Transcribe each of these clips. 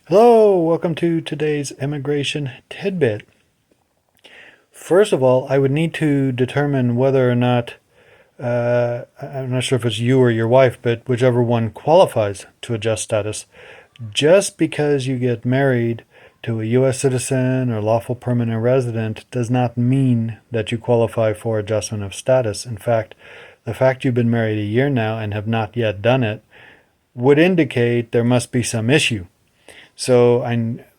Hello, welcome to today's immigration tidbit. First of all, I would need to determine whether or not, I'm not sure if it's you or your wife, but whichever one qualifies to adjust status. Just because you get married to a U.S. citizen or lawful permanent resident does not mean that you qualify for adjustment of status. In fact, the fact you've been married a year now and have not yet done it would indicate there must be some issue. So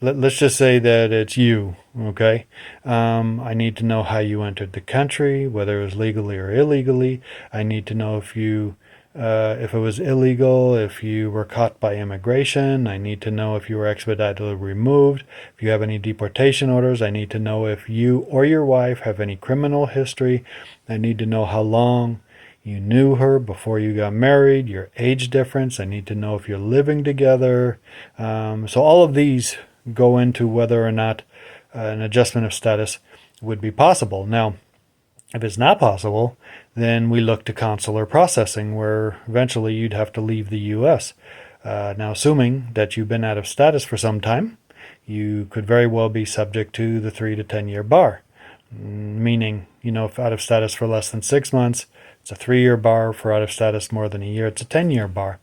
let's just say that it's you, okay? I need to know how you entered the country, whether it was legally or illegally. I need to know if it was illegal, if you were caught by immigration. I need to know if you were expeditedly removed. If you have any deportation orders, I need to know if you or your wife have any criminal history. I need to know how long you knew her before you got married, your age difference. I need to know if you're living together. So all of these go into whether or not an adjustment of status would be possible. Now, if it's not possible, then we look to consular processing, where eventually you'd have to leave the U.S. Now, assuming that you've been out of status for some time, you could very well be subject to the 3 to 10 year bar. Meaning, if out of status for less than 6 months, it's a 3-year bar. For out of status more than a year, it's a 10-year bar.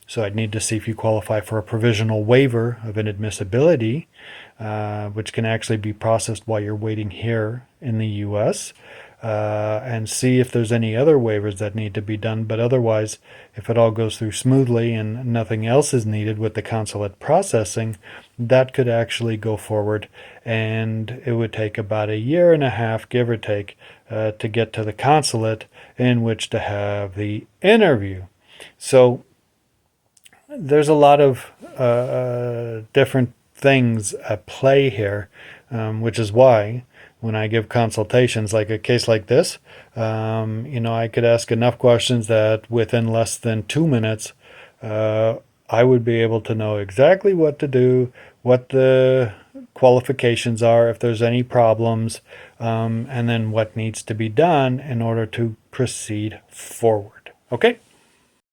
So I'd need to see if you qualify for a provisional waiver of inadmissibility, which can actually be processed while you're waiting here in the U.S., and see if there's any other waivers that need to be done. But otherwise, if it all goes through smoothly and nothing else is needed with the consulate processing, that could actually go forward, and it would take about a year and a half, give or take, to get to the consulate in which to have the interview. So there's a lot of different things at play here, which is why when I give consultations, like a case like this, I could ask enough questions that within less than 2 minutes, I would be able to know exactly what to do, what the qualifications are, if there's any problems, and then what needs to be done in order to proceed forward. Okay?